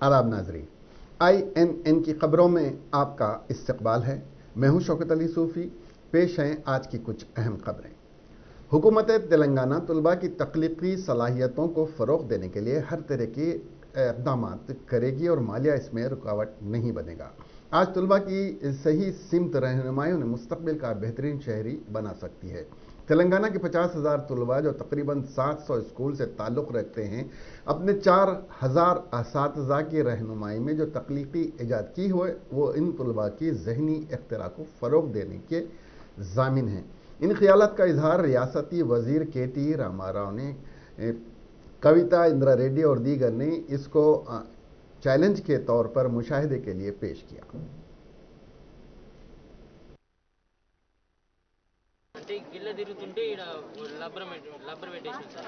आदाब नाजरीन, INN की खबरों में आपका इस्तकबाल है। मैं हूं शौकत अली सूफ़ी। पेश हैं आज की कुछ अहम खबरें। हुकूमत तेलंगाना तलबा की तख्लीकी सलाहियतों को फ़रोग़ देने के लिए हर तरह के इक़दाम करेगी और मालिया इसमें रुकावट नहीं बनेगा। आज तलबा की सही सिमत रहनुमाई उन्हें मुस्तक़बिल का बेहतरीन शहरी बना सकती है। तेलंगाना के 50,000 तलबा जो तकरीबन 700 स्कूल से ताल्लुक़ रखते हैं, अपने 4,000 असातिज़ा की रहनुमाई में जो तख्लीकी ईजाद की हुए वो इन तलबा की ज़हनी इख्तिरा को फ़रोग़ देने के ज़ामिन हैं। इन ख़यालात का इजहार रियासती वज़ीर KT रामाराव ने, कविता इंदिरा रेड्डी और दीगर ने इसको चैलेंज के तौर पर मुशाहिदे के लिए पेश किया। గిల్ల తిరుగుతుంటే ఇక్కడ లబ్బర్ పెట్టేసాం సార్.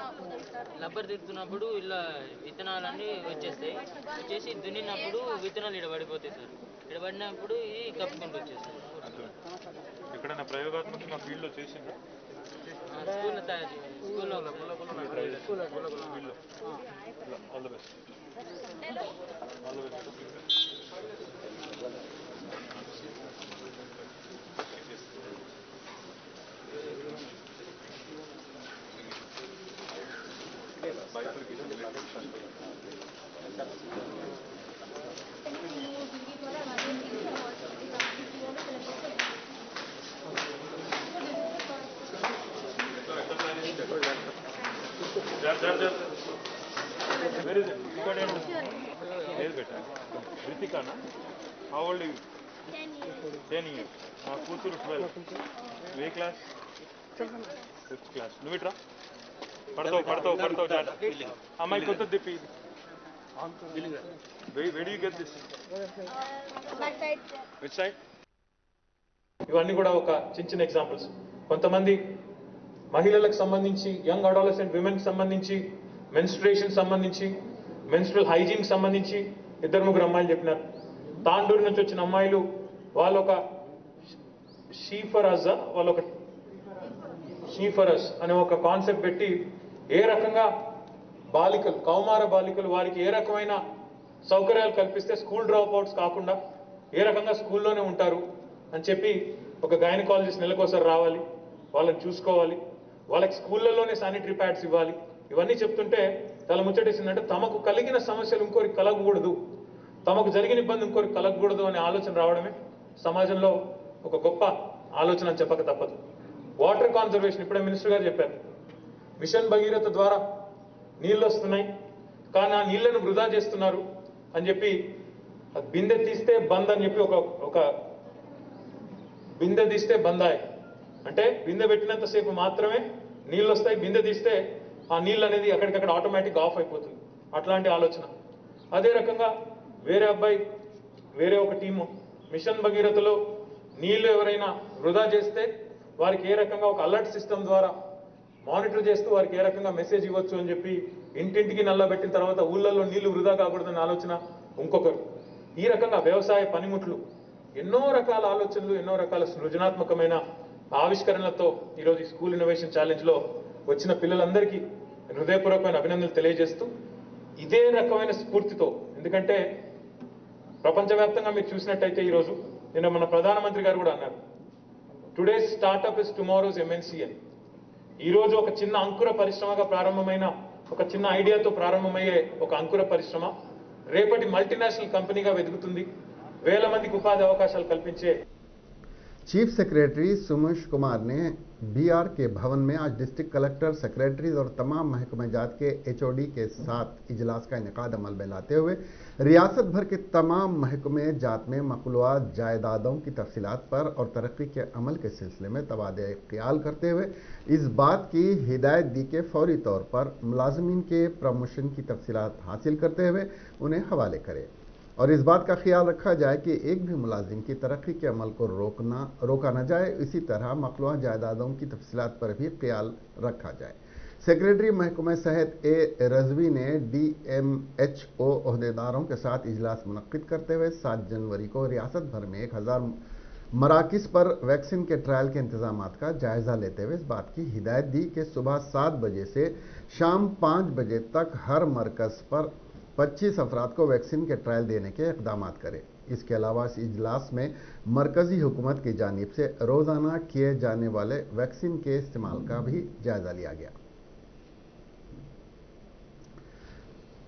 లబ్బర్ తిరుగుతున్నప్పుడు ఇలా విత్తనాలన్నీ వచ్చేసి దున్నినప్పుడు విత్తనాలు ఇక్కడ పడిపోతాయి సార్. ఇక్కడ పడినప్పుడు ఇది కప్పుకుంటూ వచ్చేస్తాయి. ఎక్కడైనా ప్రయోగాత్మకంగా ఫీల్డ్లో చేసిండ్రా? స్కూల్లో తయారు స్కూల్లో all the best. Where is it? Yes, beta. Ritika, na? How old are you? 10 years. Kuturu 12. Which class? 6th class. నువ్వు ఇట్రా పడతావు డాటా అమ్మాయి కొత్త తిప్పి. Where do you get this? Which side? ఇవన్నీ కూడా ఒక చిన్న ఎగ్జాంపుల్స్. కొంతమంది మహిళలకు సంబంధించి, యంగ్ అడాలసెంట్ విమెన్కి సంబంధించి, మెన్స్ట్రుయేషన్ సంబంధించి, మెన్స్ట్రల్ హైజీన్కి సంబంధించి 2-3 అమ్మాయిలు చెప్పినారు. తాండూరు నుంచి వచ్చిన అమ్మాయిలు వాళ్ళొక షీఫరస్ అనే ఒక కాన్సెప్ట్ పెట్టి ఏ రకంగా బాలికలు, కౌమార బాలికలు వారికి ఏ రకమైన సౌకర్యాలు కల్పిస్తే స్కూల్ డ్రాప్ అవుట్స్ కాకుండా ఏ రకంగా స్కూల్లోనే ఉంటారు అని చెప్పి ఒక గైనకాలజిస్ట్ నెలకోసారి రావాలి, వాళ్ళని చూసుకోవాలి, వాళ్ళకి స్కూళ్ళలోనే శానిటరీ ప్యాడ్స్ ఇవ్వాలి. ఇవన్నీ చెప్తుంటే చాలా ముచ్చటేసిందంటే తమకు కలిగిన సమస్యలు ఇంకోరికి కలగకూడదు, తమకు జరిగిన ఇబ్బంది ఇంకోరికి కలగకూడదు అనే ఆలోచన రావడమే సమాజంలో ఒక గొప్ప ఆలోచన అని చెప్పక తప్పదు. వాటర్ కాన్జర్వేషన్ ఇప్పుడే మినిస్టర్ గారు చెప్పారు. మిషన్ భగీరథ ద్వారా నీళ్ళు వస్తున్నాయి కానీ ఆ నీళ్లను వృధా చేస్తున్నారు అని చెప్పి బిందె తీస్తే బంద్ అని చెప్పి ఒక బిందె తీస్తే బందాయ్ అంటే బిందె పెట్టినంతసేపు మాత్రమే నీళ్ళు వస్తాయి, బిందె తీస్తే ఆ నీళ్ళు అనేది అక్కడికక్కడ ఆటోమేటిక్ ఆఫ్ అయిపోతుంది. అట్లాంటి ఆలోచన. అదే రకంగా వేరే ఒక టీము మిషన్ భగీరథలో నీళ్లు ఎవరైనా వృధా చేస్తే వారికి ఏ రకంగా ఒక అలర్ట్ సిస్టమ్ ద్వారా మానిటర్ చేస్తూ వారికి ఏ రకంగా మెసేజ్ ఇవ్వచ్చు అని చెప్పి ఇంటింటికి నల్లబెట్టిన తర్వాత ఊళ్ళల్లో నీళ్లు వృధా కాకూడదనే ఆలోచన ఇంకొకరు. ఈ రకంగా వ్యవసాయ పనిముట్లు, ఎన్నో రకాల ఆలోచనలు, ఎన్నో రకాల సృజనాత్మకమైన ఆవిష్కరణలతో ఈరోజు ఈ స్కూల్ ఇన్నోవేషన్ ఛాలెంజ్లో వచ్చిన పిల్లలందరికీ హృదయపూర్వకమైన అభినందనలు తెలియజేస్తూ ఇదే రకమైన స్ఫూర్తితో, ఎందుకంటే ప్రపంచవ్యాప్తంగా మీరు చూసినట్టయితే ఈరోజు నిన్న మన ప్రధానమంత్రి గారు కూడా అన్నారు, today's startup is tomorrow's MNC అని. ఈరోజు ఒక చిన్న అంకుర పరిశ్రమగా ప్రారంభమైన, ఒక చిన్న ఐడియాతో ప్రారంభమయ్యే ఒక అంకుర పరిశ్రమ రేపటి మల్టీనేషనల్ కంపెనీగా వెదుగుతుంది, వేల మందికి ఉపాధి అవకాశాలు కల్పించే. चीफ सेक्रेटरी सुमेश कुमार ने BR के भवन में आज डिस्ट्रिक्ट कलेक्टर, सेक्रेटरीज और तमाम महकमा जात के HOD के साथ इजलास का इनेकाद अमल में लाते हुए रियासत भर के तमाम महकमे जात में मखलूआत जायदादों की तफसीलात पर और तरक्की के अमल के सिलसिले में तबादला ख्याल करते हुए इस बात की हिदायत दी कि फौरी तौर पर मुलाजमीन के प्रमोशन की तफसीलात हासिल करते हुए उन्हें हवाले करें और इस बात का ख्याल रखा जाए कि एक भी मुलाजिम की तरक्की के अमल को रोका न जाए। इसी तरह मखलूआ जायदादों की तफसीलात पर भी ख्याल रखा जाए। सेक्रेटरी महकमा सेहत A रजवी ने DMHO अहदेदारों के साथ इजलास मुनक्किद करते हुए 7 जनवरी को रियासत भर में 1000 मराकिज़ पर वैक्सीन के ट्रायल के इंतजाम का जायजा लेते हुए इस बात की हिदायत दी कि सुबह 7 बजे से शाम 5 बजे तक हर मरकज़ पर 25 अफराद को वैक्सीन के ट्रायल देने के इकदाम करे। इसके अलावा इस इजलास में मरकजी हुकूमत की जानिब से रोज़ाना किए जाने वाले वैक्सीन के इस्तेमाल का भी जायजा लिया गया।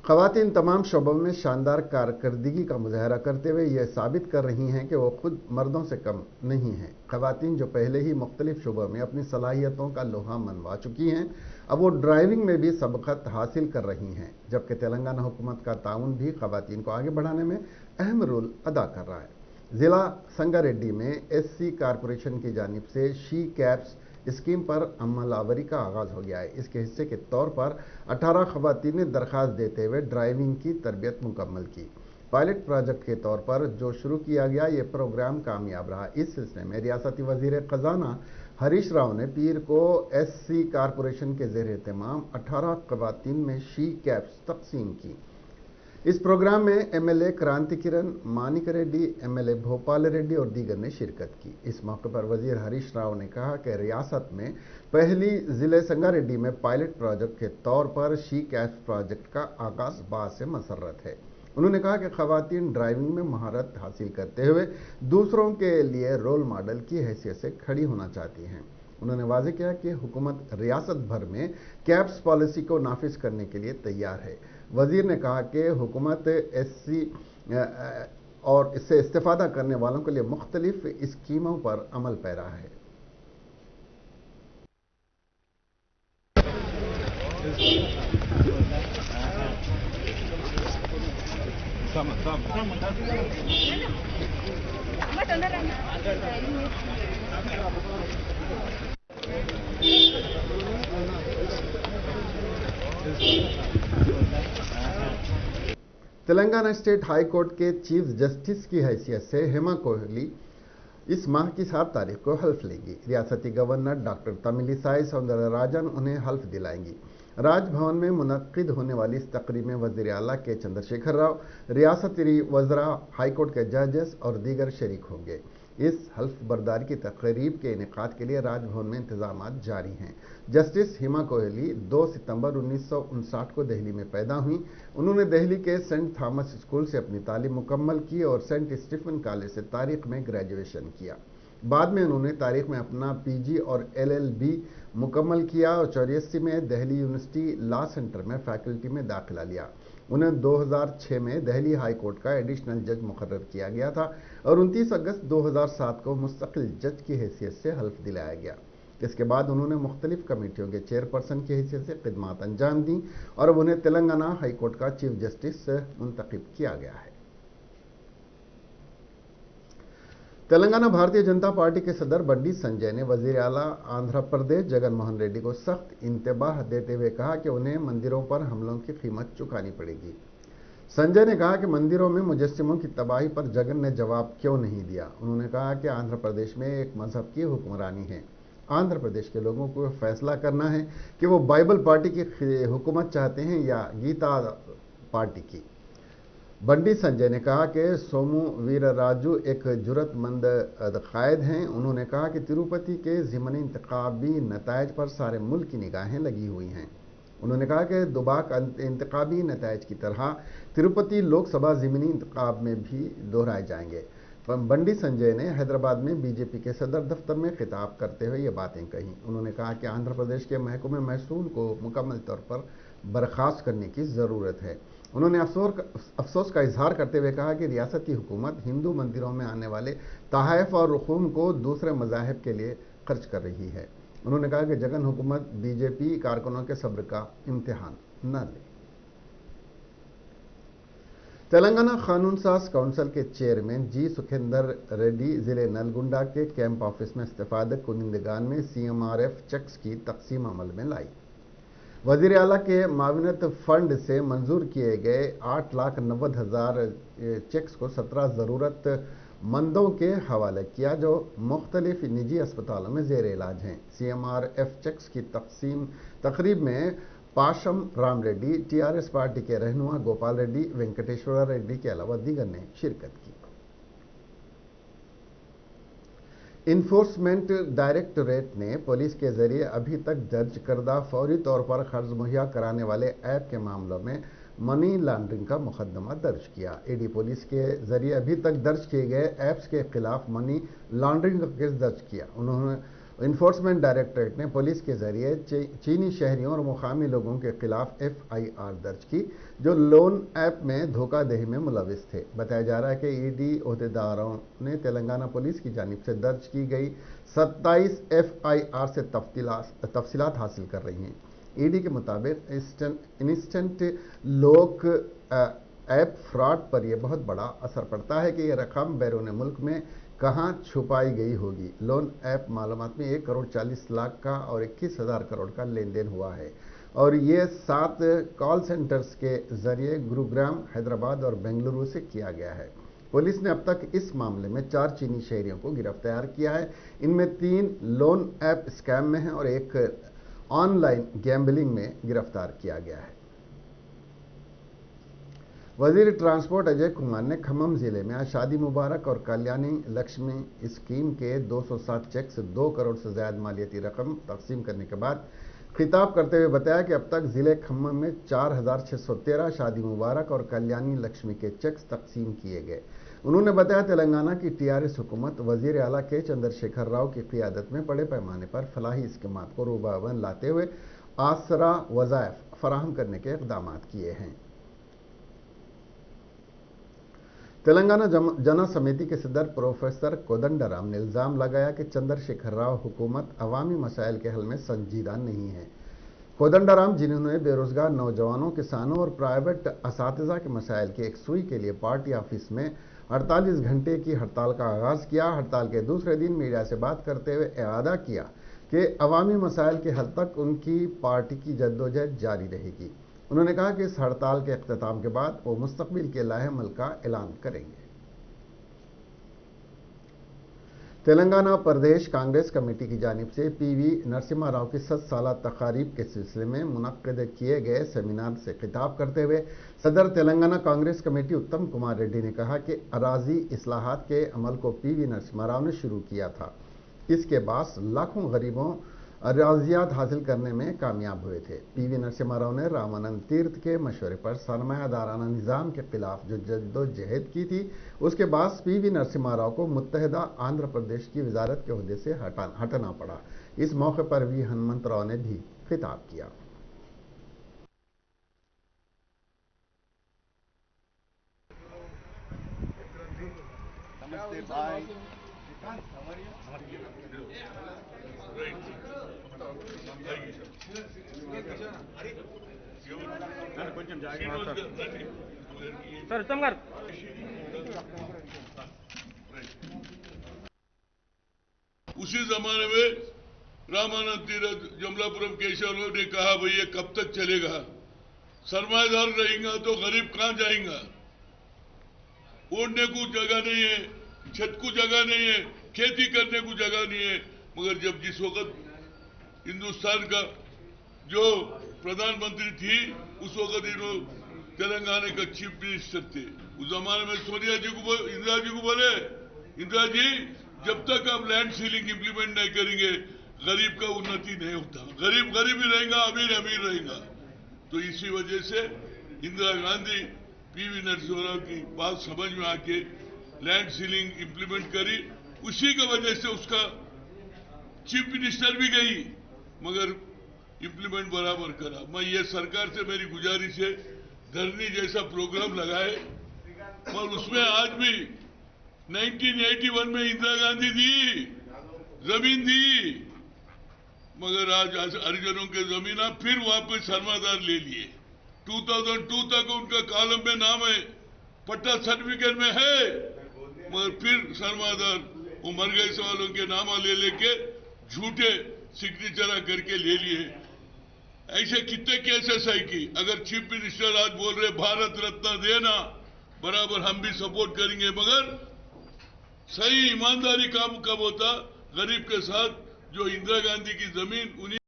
ख़वातीन तमाम शोबों में शानदार कारकर्दगी का मुजाहरा करते हुए यह साबित कर रही हैं कि वो खुद मर्दों से कम नहीं हैं। ख़वातीन जो पहले ही मुख्तलिफ शोबों में अपनी सलाहियतों का लोहा मनवा चुकी हैं, अब वो ड्राइविंग में भी सबकत हासिल कर रही हैं, जबकि तेलंगाना हुकूमत का ताउन भी ख़वातीन को आगे बढ़ाने में अहम रोल अदा कर रहा है। ज़िला संगारेड्डी में SC कॉरपोरेशन की जानिब से शी कैब्स स्कीम पर अमलावरी का आगाज़ हो गया है। इसके हिस्से के तौर पर 18 ख़वातीन ने दरख्वास्त देते हुए ड्राइविंग की तरबियत मुकम्मल की। पायलट प्रोजेक्ट के तौर पर जो शुरू किया गया ये प्रोग्राम कामयाब रहा। इस सिलसिले में रियासती वज़ीर ख़जाना हरीश राव ने पीर को SC कॉरपोरेशन के ज़ेर एहतमाम 18 ख़वातीन में शी कैब्स तकसीम की। इस प्रोग्राम में MLA क्रांति किरण, मानिक रेड्डी, MLA भोपाल रेड्डी और दीगर ने शिरकत की। इस मौके पर वजीर हरीश राव ने कहा कि रियासत में पहली ज़िले संगारेड्डी में पायलट प्रोजेक्ट के तौर पर शी कैब्स प्रोजेक्ट का आगाज़ बास से मसर्रत है। उन्होंने कहा कि ख़वातीन ड्राइविंग में महारत हासिल करते हुए दूसरों के लिए रोल मॉडल की हैसियत से खड़ी होना चाहती हैं। उन्होंने वाज़ेह किया कि हुकूमत रियासत भर में कैब्स पॉलिसी को नाफिज करने के लिए तैयार है। वज़ीर ने कहा कि हुकूमत SC और इससे इस्तेफादा करने वालों के लिए मुख्तलिफ स्कीमों पर अमल पैरा है। तेलंगाना स्टेट हाई कोर्ट के चीफ जस्टिस की हैसियत से हेमा कोहली इस माह की 7 तारीख को हल्फ लेंगी। रियासती गवर्नर डॉक्टर तमिलिसाई सौंदरराजन उन्हें हल्फ दिलाएंगी। राजभवन में मुनक्किद होने वाली इस तकरीब में वज़ीर आला के चंद्रशेखर राव, रियासती वज़रा, हाईकोर्ट के जजेस और दीगर शरीक होंगे। इस हल्फ बर्दारी की तकरीब के इनेकाद के लिए राजभवन में इंतजामात जारी हैं। जस्टिस हेमा कोहली 2 सितंबर 1959 को दिल्ली में पैदा हुई। उन्होंने दिल्ली के सेंट थॉमस स्कूल से अपनी तालीम मुकम्मल की और सेंट स्टीफन कॉलेज से तारीख में ग्रेजुएशन किया। बाद में उन्होंने तारीख में अपना PG और LLB मुकम्मल किया और 84 में दिल्ली यूनिवर्सिटी लॉ सेंटर में फैकल्टी में दाखिला लिया। उन्हें 2006 में दिल्ली हाई कोर्ट का एडिशनल जज मुकर्रर किया गया था और 29 अगस्त 2007 को मुस्तकिल जज की हैसियत से हल्फ दिलाया गया। इसके बाद उन्होंने मुख्तलिफ कमेटियों के चेयरपर्सन की हैसियत से खिदमात अंजाम दी और अब उन्हें तेलंगाना हाई कोर्ट का चीफ जस्टिस मुंतखब किया गया है। तेलंगाना भारतीय जनता पार्टी के सदर बंडी संजय ने वजीर आला आंध्र प्रदेश जगन मोहन रेड्डी को सख्त इंतबाह देते हुए कहा कि उन्हें मंदिरों पर हमलों की कीमत चुकानी पड़ेगी। संजय ने कहा कि मंदिरों में मुजस्सिमों की तबाही पर जगन ने जवाब क्यों नहीं दिया। उन्होंने कहा कि आंध्र प्रदेश में एक मजहब की हुक्मरानी है। आंध्र प्रदेश के लोगों को फैसला करना है कि वो बाइबल पार्टी की हुकूमत चाहते हैं या गीता पार्टी की। बंडी संजय ने कहा कि सोमू वीरराजू एक जुरतमंद कायद हैं। उन्होंने कहा कि तिरुपति के ज़िमनी इंतखाबी नतायज पर सारे मुल्क की निगाहें लगी हुई हैं। उन्होंने कहा कि दुबाक इंतखाबी नतायज की तरह तिरुपति लोकसभा ज़िमनी इंतखाब में भी दोहराए जाएंगे। बंडी संजय ने हैदराबाद में बीजेपी के सदर दफ्तर में खिताब करते हुए ये बातें कही। उन्होंने कहा कि आंध्र प्रदेश के महकमे महसूल को मुकम्मल तौर पर बर्खास्त करने की ज़रूरत है। उन्होंने अफसोस का इजहार करते हुए कहा कि रियासत की हुकूमत हिंदू मंदिरों में आने वाले तहाइफ और रकूम को दूसरे मज़ाहिब के लिए खर्च कर रही है। उन्होंने कहा कि जगन हुकूमत बीजेपी कारकुनों के सब्र का इम्तिहान न ले। तेलंगाना कानून साज काउंसिल के चेयरमैन जी सुखेंदर रेड्डी जिले नलगुंडा के कैंप ऑफिस में इस्तेफादा कुनिंदगान में CMRF चेक्स की तकसीम अमल में लाई। वज़ीर आला के माविनत फंड से मंजूर किए गए 8,90,000 चेक्स को 17 ज़रूरतमंदों के हवाले किया जो मुख्तलिफ निजी अस्पतालों में ज़ेर इलाज हैं। CMRF चेक्स की तकरीब में पाशम राम रेड्डी, TRS पार्टी के रहनुमा गोपाल रेड्डी, वेंकटेश्वर रेड्डी के अलावा दीगर ने शिरकत की। इन्फोर्समेंट डायरेक्टोरेट ने पुलिस के जरिए अभी तक दर्ज करदा फौरी तौर पर कर्ज मुहैया कराने वाले ऐप के मामलों में मनी लॉन्ड्रिंग का मुकदमा दर्ज किया। ईडी पुलिस के जरिए अभी तक दर्ज किए गए ऐप्स के खिलाफ मनी लॉन्ड्रिंग का केस दर्ज किया। उन्होंने इन्फोर्समेंट डायरेक्टरेट ने पुलिस के जरिए चीनी शहरियों और मुकामी लोगों के खिलाफ एफआईआर दर्ज की जो लोन ऐप में धोखाधड़ी में मुलविस थे। बताया जा रहा है कि ईडी ओहदेदारों ने तेलंगाना पुलिस की जानिब से दर्ज की गई 27 एफआईआर से तफसीलात हासिल कर रही हैं। ईडी के मुताबिक इंस्टेंट लोक ऐप फ्रॉड पर यह बहुत बड़ा असर पड़ता है कि यह रकम बैरून मुल्क में कहां छुपाई गई होगी। लोन ऐप मालूमात में 1 करोड़ 40 लाख का और 21,000 करोड़ का लेन देन हुआ है और ये 7 कॉल सेंटर्स के जरिए गुरुग्राम, हैदराबाद और बेंगलुरु से किया गया है। पुलिस ने अब तक इस मामले में 4 चीनी शहरियों को गिरफ्तार किया है। इनमें 3 लोन ऐप स्कैम में हैं और 1 ऑनलाइन गैम्बलिंग में गिरफ्तार किया गया है। वजीर ट्रांसपोर्ट अजय कुमार ने खम्मम जिले में आज शादी मुबारक और कल्याणी लक्ष्मी स्कीम के 207 चेक से 2 करोड़ से ज्यादा मालियती रकम तकसीम करने के बाद खिताब करते हुए बताया कि अब तक जिले खम्मम में 4,613 शादी मुबारक और कल्याणी लक्ष्मी के चेक्स तकसीम किए गए। उन्होंने बताया तेलंगाना की टीआरएस हुकूमत वजीर आला के चंद्रशेखर राव की क़ियादत में बड़े पैमाने पर फलाही स्कीमात को रूबाबंद लाते हुए आसरा वज़ाइफ फराहम करने के इक़दाम किए हैं। तेलंगाना जना समिति के सदर प्रोफेसर कोदंडराम ने इल्जाम लगाया कि चंद्रशेखर राव हुकूमत अवामी मसाइल के हल में संजीदा नहीं है। कोदंडराम, जिन्होंने बेरोजगार नौजवानों, किसानों और प्राइवेट असातिज़ा के मसाइल की एकसुई के लिए पार्टी ऑफिस में 48 घंटे की हड़ताल का आगाज किया। हड़ताल के दूसरे दिन मीडिया से बात करते हुए इआदा किया कि अवामी मसाइल के हल तक उनकी पार्टी की जद्दोजहद जारी रहेगी। उन्होंने कहा कि इस हड़ताल के इख्तिताम के बाद वो मुस्तकबिल के लाहेमल का ऐलान करेंगे। तेलंगाना प्रदेश कांग्रेस कमेटी की जानिब से पीवी नरसिम्हा राव की 7 साला तकारीब के सिलसिले में मुनक्किद किए गए सेमिनार से खिताब करते हुए सदर तेलंगाना कांग्रेस कमेटी उत्तम कुमार रेड्डी ने कहा कि अराजी इस्लाहात के अमल को पीवी नरसिम्हा राव ने शुरू किया था। इसके बाद लाखों गरीबों अराजियात हासिल करने में कामयाब हुए थे। पीवी नरसिम्हा राव ने रामानंद तीर्थ के मशवरे पर सरमायादाराना निज़ाम के खिलाफ जो जद्दोजहद की थी, उसके बाद पीवी नरसिम्हा राव को मुत्तहिदा आंध्र प्रदेश की वजारत के ओहदे से हटना पड़ा। इस मौके पर वी हनुमंत राव ने भी खिताब किया। उसी जमाने में रामानंद तीर्थ, जमलापुरम केशवराव ने कहा भाई ये कब तक चलेगा, सरमाएदार रहेगा तो गरीब कहां जाएगा, ओढ़ने को जगह नहीं है, छत को जगह नहीं है, खेती करने को जगह नहीं है। मगर जब जिस वक्त हिंदुस्तान का जो प्रधानमंत्री थी उस वक्त इन्होंने तेलंगाना का चीफ मिनिस्टर थे। उस जमाने में सोनिया जी को, इंदिरा जी को बोले, इंदिरा जी जब तक आप लैंड सीलिंग इंप्लीमेंट नहीं करेंगे गरीब का उन्नति नहीं होता, गरीब गरीब ही रहेगा, अमीर अमीर रहेगा। तो इसी वजह से इंदिरा गांधी पीवी नरसिम्हा राव की बात समझ में आके लैंड सीलिंग इंप्लीमेंट करी। उसी की वजह से उसका चीफ मिनिस्टर भी गई मगर इंप्लीमेंट बराबर करा। मैं ये सरकार से मेरी गुजारिश है, धरनी जैसा प्रोग्राम लगाए और उसमें आज भी 1981 में इंदिरा गांधी दी, जमीन दी, मगर आज हरिजनों के जमीन आप फिर वापस सरमादार ले लिए। 2002 तक उनका कॉलम में नाम है, पट्टा सर्टिफिकेट में है, मगर फिर सरमादार वो मर गए वालों के नामा ले लेके झूठे सिग्नेचर करके ले लिए। ऐसे कितने केसेस है कि अगर चीफ मिनिस्टर आज बोल रहे भारत रत्न देना, बराबर हम भी सपोर्ट करेंगे, मगर सही ईमानदारी काम कब होता, गरीब के साथ जो इंदिरा गांधी की जमीन उन्हीं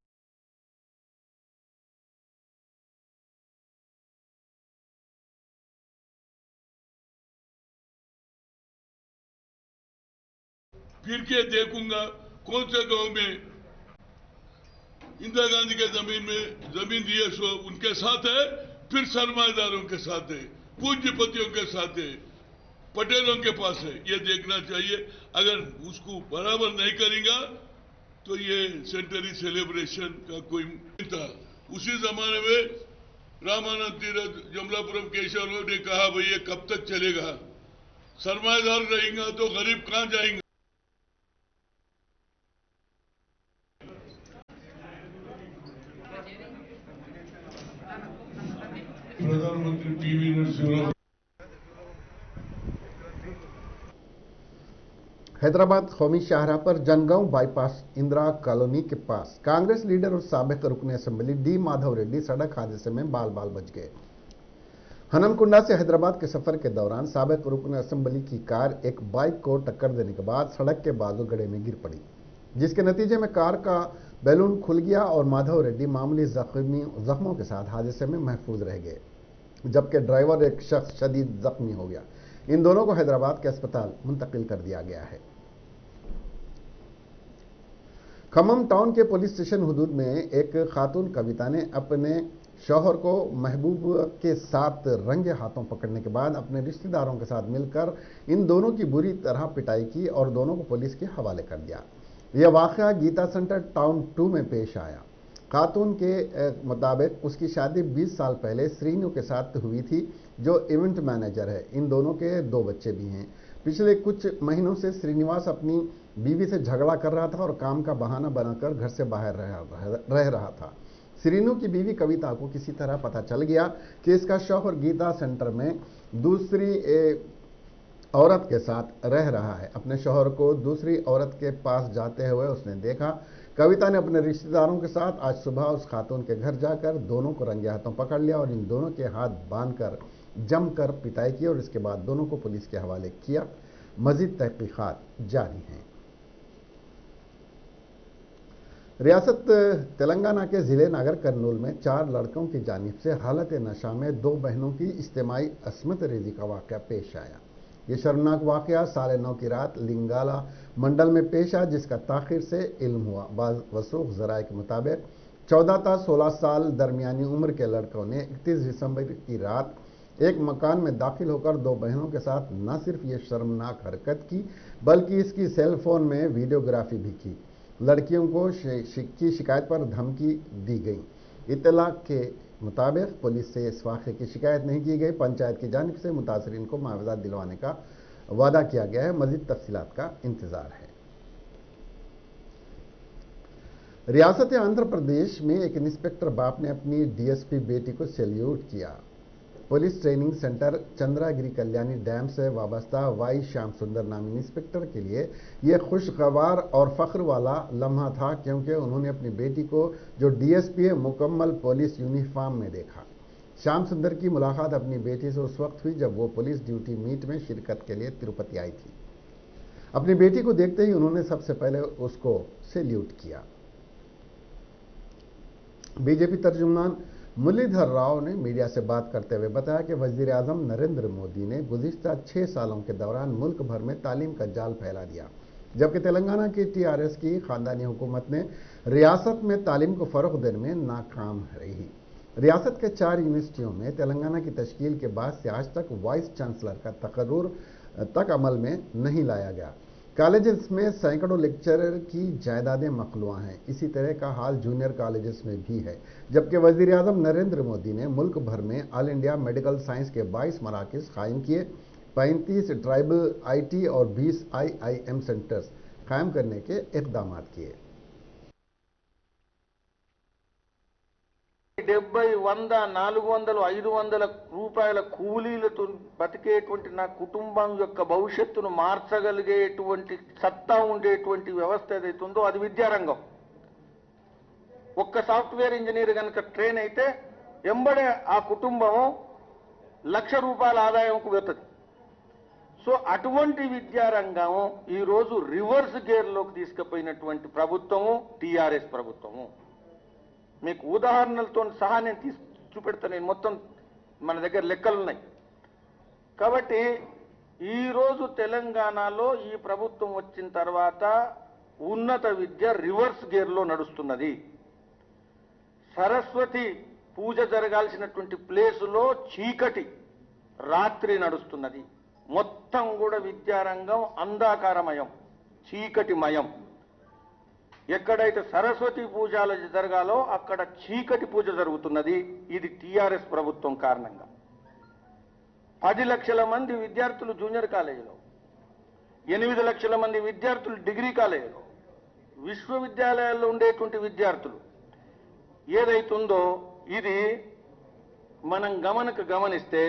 फिर के देखूंगा कौन से गांव में इंदिरा गांधी के जमीन दी है सो उनके साथ है, फिर सरमाएदारों के साथ है, पूंजीपतियों के साथ है, पटेलों के पास है। ये देखना चाहिए। अगर उसको बराबर नहीं करेगा तो ये सेंटरी सेलिब्रेशन का कोई नहीं था। उसी जमाने में रामानंद तीरथ जमलापुरम केशव ने कहा भाई ये कब तक चलेगा, सरमाएदार रहेगा तो गरीब कहां जाएंगे। प्रधानमंत्री टीवी नरसिंह हैदराबाद कौमी शाहराह पर जनगांव बाईपास इंदिरा कॉलोनी के पास कांग्रेस लीडर और साबिक रुकन असेंबली डी माधव रेड्डी सड़क हादसे में बाल बाल बच गए। हनमकुंडा से हैदराबाद के सफर के दौरान साबिक रुकन असेंबली की कार एक बाइक को टक्कर देने के बाद सड़क के बाजू गड्ढे में गिर पड़ी, जिसके नतीजे में कार का बैलून खुल गया और माधव रेड्डी मामूली जख्मों के साथ हादसे में महफूज रह गए, जबकि ड्राइवर एक शख्स शदीद जख्मी हो गया। इन दोनों को हैदराबाद के अस्पताल मुंतकिल कर दिया गया है। खम्मम टाउन के पुलिस स्टेशन हुदूद में एक खातून कविता ने अपने शौहर को महबूब के साथ रंगे हाथों पकड़ने के बाद अपने रिश्तेदारों के साथ मिलकर इन दोनों की बुरी तरह पिटाई की और दोनों को पुलिस के हवाले कर दिया। यह वाक़या गीता सेंटर टाउन 2 में पेश आया। खातून के मुताबिक उसकी शादी 20 साल पहले श्रीनु के साथ हुई थी, जो इवेंट मैनेजर है। इन दोनों के 2 बच्चे भी हैं। पिछले कुछ महीनों से श्रीनिवास अपनी बीवी से झगड़ा कर रहा था और काम का बहाना बनाकर घर से बाहर रह रहा था। श्रीनु की बीवी कविता को किसी तरह पता चल गया कि इसका शौहर गीता सेंटर में दूसरी औरत के साथ रह रहा है। अपने शौहर को दूसरी औरत के पास जाते हुए उसने देखा। कविता ने अपने रिश्तेदारों के साथ आज सुबह उस खातून के घर जाकर दोनों को रंगे हाथों पकड़ लिया और इन दोनों के हाथ बांधकर जमकर पिटाई की और इसके बाद दोनों को पुलिस के हवाले किया। मजीद तहकीकात जारी हैं। रियासत तेलंगाना के जिले नागर कर्नूल में 4 लड़कों की जानिब से हालत नशा में 2 बहनों की इज्तिमाई अस्मत रेजी का वाक़या पेश आया। ये शर्मनाक वाक़या 9:30 की रात लिंगाला मंडल में पेश आया, जिसका ताखिर से इल्म हुआ। बाज़ वसूख ज़राए के मुताबिक 14 था 16 साल दरमियानी उम्र के लड़कों ने 31 दिसंबर की रात एक मकान में दाखिल होकर 2 बहनों के साथ न सिर्फ ये शर्मनाक हरकत की, बल्कि इसकी सेल फोन में वीडियोग्राफी भी की। लड़कियों को की शिकायत पर धमकी दी गई। इत्तला के मुताबिक पुलिस से इस वाक़े की शिकायत नहीं की गई। पंचायत की जानिब से मुतासरीन को मुआवजा दिलवाने का वादा किया गया है। मज़ीद तफसीलात का इंतजार है। रियासत आंध्र प्रदेश में एक इंस्पेक्टर बाप ने अपनी डीएसपी बेटी को सैल्यूट किया। Police training centre Chandragiri Kalyani dam से वाबस्ता वाई श्याम सुंदर नामी इंस्पेक्टर के लिए यह खुशगवार और फख्र वाला लम्हा था, क्योंकि उन्होंने अपनी बेटी को, जो डीएसपी है, मुकम्मल पुलिस यूनिफॉर्म में देखा। श्याम सुंदर की मुलाकात अपनी बेटी से उस वक्त हुई जब वो पुलिस ड्यूटी मीट में शिरकत के लिए तिरुपति आई थी। अपनी बेटी को देखते ही उन्होंने सबसे पहले उसको सैल्यूट किया। बीजेपी तर्जुमान मुरलीधर राव ने मीडिया से बात करते हुए बताया कि वज़ीर आज़म नरेंद्र मोदी ने गुज़िश्ता 6 सालों के दौरान मुल्क भर में तालीम का जाल फैला दिया, जबकि तेलंगाना की टीआरएस की खानदानी हुकूमत ने रियासत में तालीम को फ़रोग़ देने में नाकाम रही। रियासत के 4 यूनिवर्सिटियों में तेलंगाना की तश्कील के बाद से आज तक वाइस चांसलर का तकर्रुर तक अमल में नहीं लाया गया। कॉलेजेस में सैकड़ों लेक्चरर की जायदादें मखलूआ हैं। इसी तरह का हाल जूनियर कॉलेजेस में भी है, जबकि वज़ीर आज़म नरेंद्र मोदी ने मुल्क भर में ऑल इंडिया मेडिकल साइंस के 22 मराकज़ कायम किए, 35 ट्राइबल आईटी और 20 आईआईएम सेंटर्स कायम करने के इक़दाम किए। 70, 100, 400, 500 రూపాయల కూలీలతో బతికేటువంటి నా కుటుంబం యొక్క భవిష్యత్తును మార్చగలిగేటువంటి సత్తా ఉండేటువంటి వ్యవస్థ ఏదైతే ఉందో అది విద్యారంగం. ఒక్క సాఫ్ట్వేర్ ఇంజనీర్ కనుక ట్రైన్ అయితే ఎంబడే ఆ కుటుంబం ₹1,00,000 ఆదాయంకు వెళ్తుంది. సో అటువంటి విద్యారంగం ఈ రోజు రివర్స్ గేర్లోకి తీసుకుపోయినటువంటి ప్రభుత్వము టీఆర్ఎస్ ప్రభుత్వము. మీకు ఉదాహరణలతో సహా నేను చూపెడతాను. నేను మొత్తం మన దగ్గర లెక్కలు ఉన్నాయి. కాబట్టి ఈరోజు తెలంగాణలో ఈ ప్రభుత్వం వచ్చిన తర్వాత ఉన్నత విద్య రివర్స్ గేర్లో నడుస్తున్నది. సరస్వతి పూజ జరగాల్సినటువంటి ప్లేసులో చీకటి రాత్రి నడుస్తున్నది. మొత్తం కూడా విద్యారంగం అంధకారమయం, చీకటిమయం. ఎక్కడైతే సరస్వతి పూజలు జరగాలో అక్కడ చీకటి పూజ జరుగుతున్నది. ఇది టీఆర్ఎస్ ప్రభుత్వం కారణంగా. 10 లక్షల మంది విద్యార్థులు జూనియర్ కాలేజీలో, 8 లక్షల మంది విద్యార్థులు డిగ్రీ కాలేజీలో, విశ్వవిద్యాలయాల్లో ఉండేటువంటి విద్యార్థులు ఏదైతుందో ఇది మనం గమనిస్తే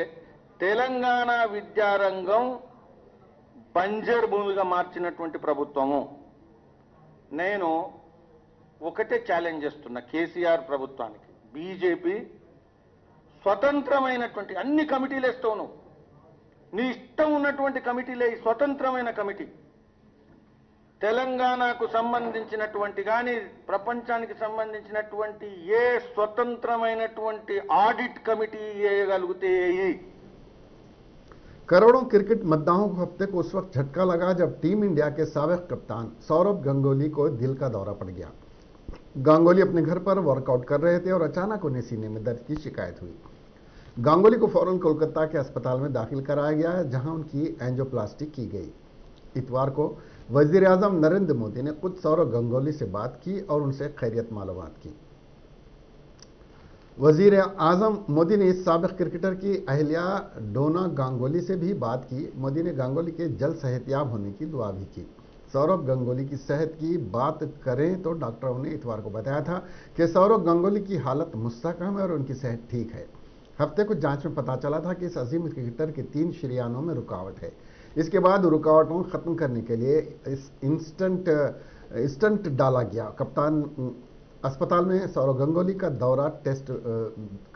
తెలంగాణ విద్యారంగం బంజర్ భూమిగా మార్చినటువంటి ప్రభుత్వము. నేను ఒకటే ఛాలెంజ్ చేస్తున్నా కేసీఆర్ ప్రభుత్వానికి, బీజేపీ స్వతంత్రమైనటువంటి అన్ని కమిటీలు వేస్తావు, నీ ఇష్టం ఉన్నటువంటి కమిటీలే, స్వతంత్రమైన కమిటీ, తెలంగాణకు సంబంధించినటువంటి కానీ ప్రపంచానికి సంబంధించినటువంటి ఏ స్వతంత్రమైనటువంటి ఆడిట్ కమిటీ వేయగలిగితే. करोड़ों क्रिकेट मद्दाहों को हफ्ते को उस वक्त झटका लगा जब टीम इंडिया के साबिक कप्तान सौरभ गंगोली को दिल का दौरा पड़ गया। गांगुली अपने घर पर वर्कआउट कर रहे थे और अचानक उन्हें सीने में दर्द की शिकायत हुई। गांगुली को फौरन कोलकाता के अस्पताल में दाखिल कराया गया, जहां उनकी एंजियोप्लास्टी की गई। इतवार को वजीर आजम नरेंद्र मोदी ने खुद सौरभ गंगोली से बात की और उनसे खैरियत मालूमात की। वजीर आजम मोदी ने इस साबिक क्रिकेटर की अहलिया डोना गांगुली से भी बात की। मोदी ने गांगुली के जल्द सेहतयाब होने की दुआ भी की। सौरभ गंगुली की सेहत की बात करें तो डॉक्टरों ने इतवार को बताया था कि सौरभ गंगुली की हालत मुस्तकम है और उनकी सेहत ठीक है। हफ्ते को जांच में पता चला था कि इस अजीम क्रिकेटर के 3 शरीयानों में रुकावट है। इसके बाद रुकावटों को खत्म करने के लिए इंस्टेंट डाला गया। कप्तान अस्पताल में सौरभ गंगुली का दौरा टेस्ट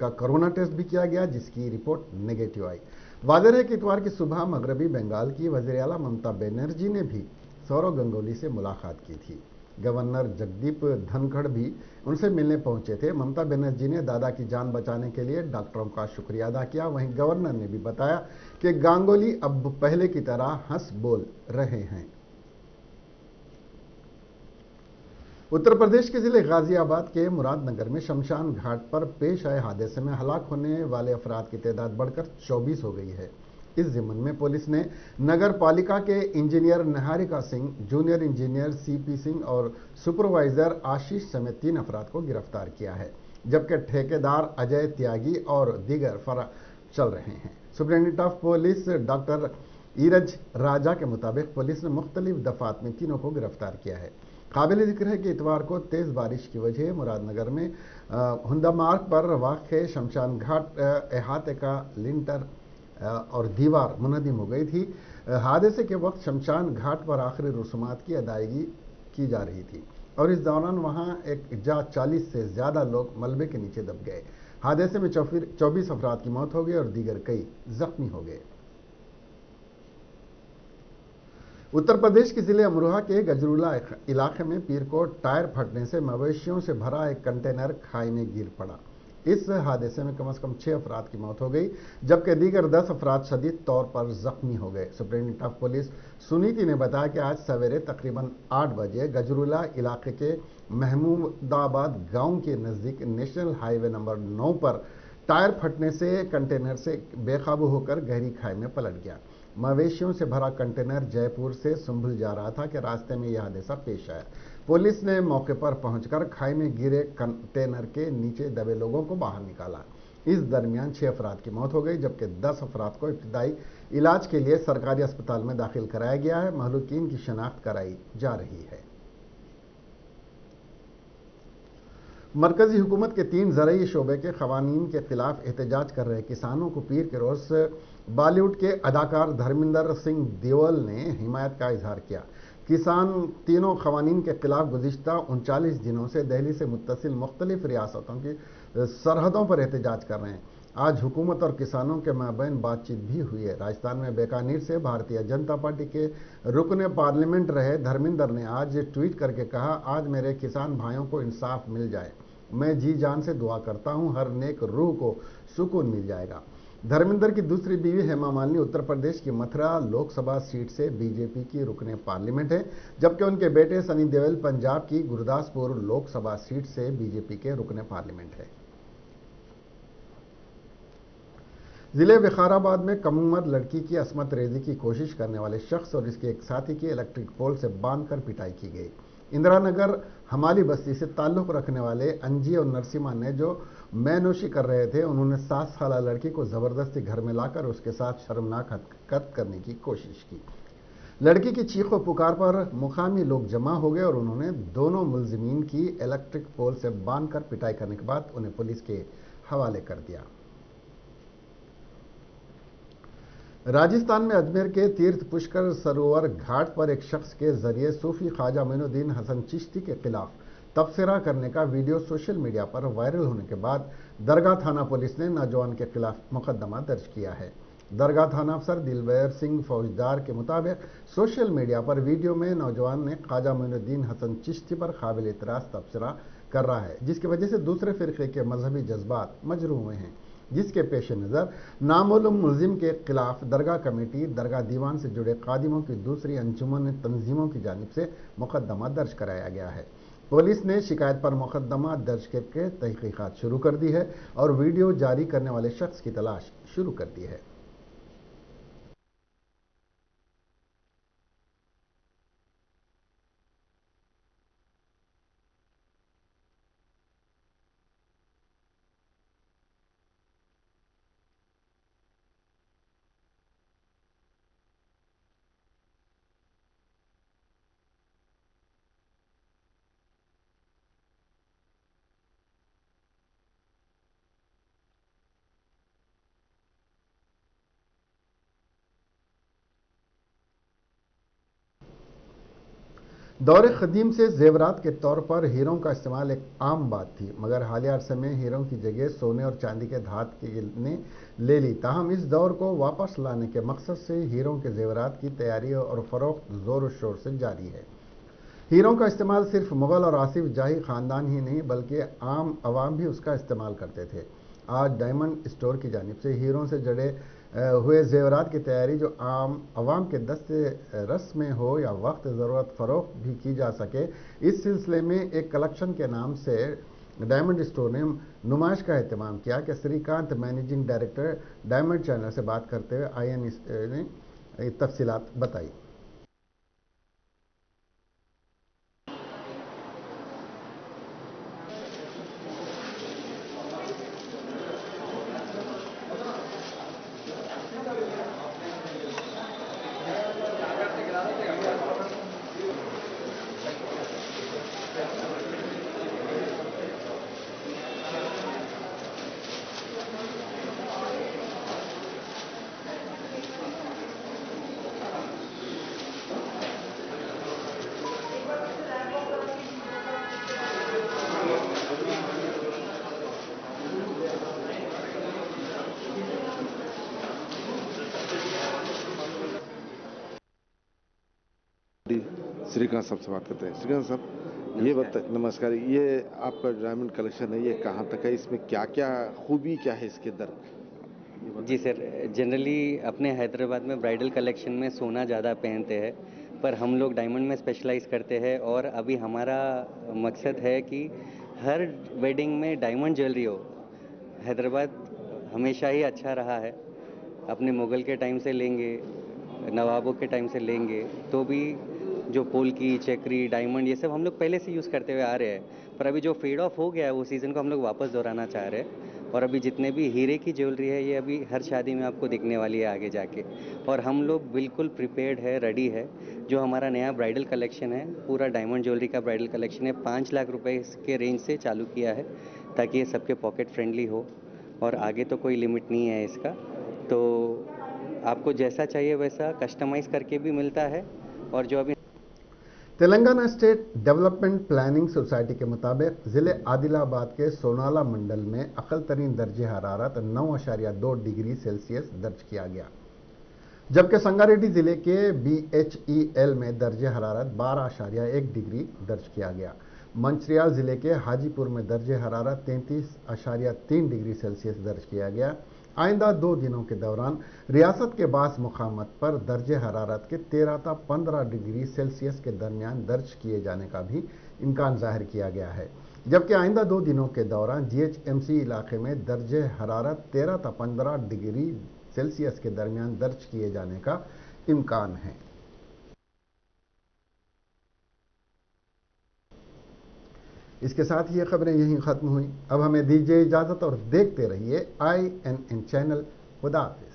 का कोरोना टेस्ट भी किया गया, जिसकी रिपोर्ट नेगेटिव आई। वाज़ेह है कि इतवार की सुबह मगरबी बंगाल की वज़ीर आला ममता बनर्जी ने भी सौरभ गंगुली से मुलाकात की थी। गवर्नर जगदीप धनखड़ भी उनसे मिलने पहुंचे थे। ममता बनर्जी ने दादा की जान बचाने के लिए डॉक्टरों का शुक्रिया अदा किया। वहीं गवर्नर ने भी बताया कि गांगुली अब पहले की तरह हंस बोल रहे हैं। उत्तर प्रदेश के जिले गाजियाबाद के मुरादनगर में शमशान घाट पर पेश आए हादसे में हलाक होने वाले अफराद की तादाद बढ़कर 24 हो गई है। इस ज़िम्न में पुलिस ने नगर पालिका के engineer Niharika Singh, junior engineer CP Singh और सुपरवाइजर आशीष समेत 3 अफराद को गिरफ्तार किया है, जबकि ठेकेदार अजय त्यागी और दीगर फरार चल रहे हैं। Superintendent of police doctor Iraj Raja के मुताबिक पुलिस ने मुख्तलिफ दफात में तीनों को गिरफ्तार किया है। काबिल जिक्र है कि इतवार को तेज बारिश की वजह मुरादनगर में हुंदा मार्ग पर वाक़े शमशान घाट अहाते का लिंटर और दीवार मुनहदिम हो गई थी। हादसे के वक्त शमशान घाट पर आखिरी रसूमात की अदायगी की जा रही थी और इस दौरान वहां 40 से ज्यादा लोग मलबे के नीचे दब गए। हादसे में 24 अफराद की मौत हो गई और दीगर कई जख्मी हो गए। उत्तर प्रदेश के जिले अमरोहा के गजरूला इलाके में पीर को टायर फटने से मवेशियों से भरा एक कंटेनर खाई में गिर पड़ा। इस हादसे में कम से कम 6 अफराद की मौत हो गई, जबकि दीगर 10 अफराद शदीद तौर पर जख्मी हो गए। सुप्रिंटेंडेंट ऑफ पुलिस सुनीति ने बताया कि आज सवेरे तकरीबन 8 बजे गजरूला इलाके के महमूदाबाद गांव के नज़दीक नेशनल हाईवे नंबर 9 पर टायर फटने से कंटेनर से बेकाबू होकर गहरी खाई में पलट गया। मवेशियों से भरा कंटेनर जयपुर से संभल जा रहा था कि रास्ते में यह हादसा पेश आया। पुलिस ने मौके पर पहुंचकर खाई में गिरे कंटेनर के नीचे दबे लोगों को बाहर निकाला। इस दरमियान 6 अफराद की मौत हो गई, जबकि 10 अफराद को इब्तदाई इलाज के लिए सरकारी अस्पताल में दाखिल कराया गया है। महलूकीन की शनाख्त कराई जा रही है। मरकजी हुकूमत के 3 ज़रई शोबे के क़वानीन के खिलाफ एहतजाज कर रहे किसानों को पीर के रोज़ बॉलीवुड के अदाकार धर्मेंद्र सिंह देओल ने हिमायत का इजहार किया। किसान तीनों क़वानीन के खिलाफ गुज़िश्ता 39 दिनों से दिल्ली से मुत्तसिल मुख्तलिफ रियासतों की सरहदों पर एहतजाज कर रहे हैं। आज हुकूमत और किसानों के माबैन बातचीत भी हुई है। राजस्थान में बीकानेर से भारतीय जनता पार्टी के रुकने पार्लियामेंट रहे धर्मेंद्र ने आज ट्वीट करके कहा, आज मेरे किसान भाइयों को इंसाफ मिल जाए, मैं जी जान से दुआ करता हूं, हर नेक रूह को सुकून मिल जाएगा। धर्मेंद्र की दूसरी बीवी हेमा मालिनी उत्तर प्रदेश की मथुरा लोकसभा सीट से बीजेपी की रुकने पार्लियामेंट है, जबकि उनके बेटे सनी देओल पंजाब की गुरदासपुर लोकसभा सीट से बीजेपी के रुकने पार्लियामेंट है। जिले विकाराबाद में कम उम्र लड़की की असमत रेजी की कोशिश करने वाले शख्स और इसके एक साथी की इलेक्ट्रिक पोल से बांधकर पिटाई की गई। इंदिरा नगर हमाली बस्ती से ताल्लुक रखने वाले अंजी और नरसिम्हा ने जो मैनोशी कर रहे थे, उन्होंने 7 साल लड़की को जबरदस्ती घर में लाकर उसके साथ शर्मनाक हरकत करने की कोशिश की। लड़की की चीखों पुकार पर मुकामी लोग जमा हो गए और उन्होंने दोनों मुलजिमीन की इलेक्ट्रिक पोल से बांधकर पिटाई करने के बाद उन्हें पुलिस के हवाले कर दिया। राजस्थान में अजमेर के तीर्थ पुष्कर सरोवर घाट पर एक शख्स के जरिए सूफी ख्वाजा मोइनुद्दीन हसन चिश्ती के खिलाफ तबसरा करने का वीडियो सोशल मीडिया पर वायरल होने के बाद दरगाह थाना पुलिस ने नौजवान के खिलाफ मुकदमा दर्ज किया है। दरगाह थाना अफसर दिलबर सिंह फौजदार के मुताबिक सोशल मीडिया पर वीडियो में नौजवान ने ख्वाजा मोइनुद्दीन हसन चिश्ती पर काबिल इतराज तबसरा कर रहा है, जिसकी वजह से दूसरे फिरके के मजहबी जज्बात मजरूह हुए हैं, जिसके पेश नज़र नामालूम मुलजिम के खिलाफ दरगाह कमेटी, दरगाह दीवान से जुड़े कादिमों की दूसरी अंजुमन तंजीमों की जानिब से मुकदमा दर्ज कराया गया है। पुलिस ने शिकायत पर मुकदमा दर्ज करके तहकीकात शुरू कर दी है और वीडियो जारी करने वाले शख्स की तलाश शुरू कर दी है। दौर कदीम से जेवरात के तौर पर हीरों का इस्तेमाल एक आम बात थी, मगर हालिया अरसे में हीरों की जगह सोने और चांदी के धात ने ले ली। ताहम इस दौर को वापस लाने के मकसद से हीरों के जेवरात की तैयारी और फरोख्त जोर शोर से जारी है। हीरों का इस्तेमाल सिर्फ मुगल और आसिफ जाही खानदान ही नहीं बल्कि आम आवाम भी उसका इस्तेमाल करते थे। आज डायमंड स्टोर की जानिब से हीरों से जड़े हुए जेवरात की तैयारी जो आम आवाम के दस्ते रस में हो या वक्त ज़रूरत फ़रोख्त भी की जा सके, इस सिलसिले में एक कलेक्शन के नाम से डायमंड स्टोर ने नुमाइश का एहतमाम किया कि Shrikant managing director diamond channel से बात करते हुए IN ने तफसीलात बताई। श्रीकांत साहब से बात करते हैं। श्रीकांत साहब, ये बताइए, नमस्कार, ये आपका डायमंड कलेक्शन है, ये कहाँ तक है, इसमें क्या क्या खूबी क्या है इसके अंदर? जी सर, जनरली अपने हैदराबाद में ब्राइडल कलेक्शन में सोना ज़्यादा पहनते हैं, पर हम लोग डायमंड में स्पेशलाइज करते हैं और अभी हमारा मकसद है कि हर वेडिंग में डायमंड ज्वेलरी हो। हैदराबाद हमेशा ही अच्छा रहा है, अपने मुग़ल के टाइम से लेंगे, नवाबों के टाइम से लेंगे तो भी जो पोल्की, चक्री, डायमंड ये सब हम लोग पहले से यूज़ करते हुए आ रहे हैं, पर अभी जो फेड ऑफ हो गया है वो सीज़न को हम लोग वापस दोहराना चाह रहे हैं। और अभी जितने भी हीरे की ज्वेलरी है ये अभी हर शादी में आपको दिखने वाली है आगे जाके, और हम लोग बिल्कुल प्रिपेयर्ड है, रेडी है। जो हमारा नया ब्राइडल कलेक्शन है, पूरा डायमंड ज्वेलरी का ब्राइडल कलेक्शन है, 5 लाख रुपए के रेंज से चालू किया है ताकि ये सबके पॉकेट फ्रेंडली हो, और आगे तो कोई लिमिट नहीं है इसका। तो आपको जैसा चाहिए वैसा कस्टमाइज़ करके भी मिलता है। और जो अभी Telangana state development planning society के मुताबिक ज़िले आदिलाबाद के सोनाला मंडल में अक़ल तरीन दर्जे हरारत 9.2 डिग्री सेल्सियस दर्ज किया गया, जबकि संगारेड्डी ज़िले के BHEL में दर्जे हरारत 12.1 डिग्री दर्ज किया गया। मंचिरियाल ज़िले के हाजीपुर में दर्जे हरारत 33.3 डिग्री सेल्सियस दर्ज किया गया। आइंदा 2 दिनों के दौरान रियासत के बास मुकामात पर दर्जे हरारत के 13 से 15 डिग्री सेल्सियस के दरमियान दर्ज किए जाने का भी इम्कान जाहिर किया गया है। जबकि आइंदा 2 दिनों के दौरान GHMC इलाके में दर्जे हरारत 13 था 15 डिग्री सेल्सियस के दरमियान दर्ज किए जाने का इम्कान है। इसके साथ ये खबरें यहीं ख़त्म हुई। अब हमें दीजिए इजाज़त और देखते रहिए INN चैनल। खुदा हाफिज़।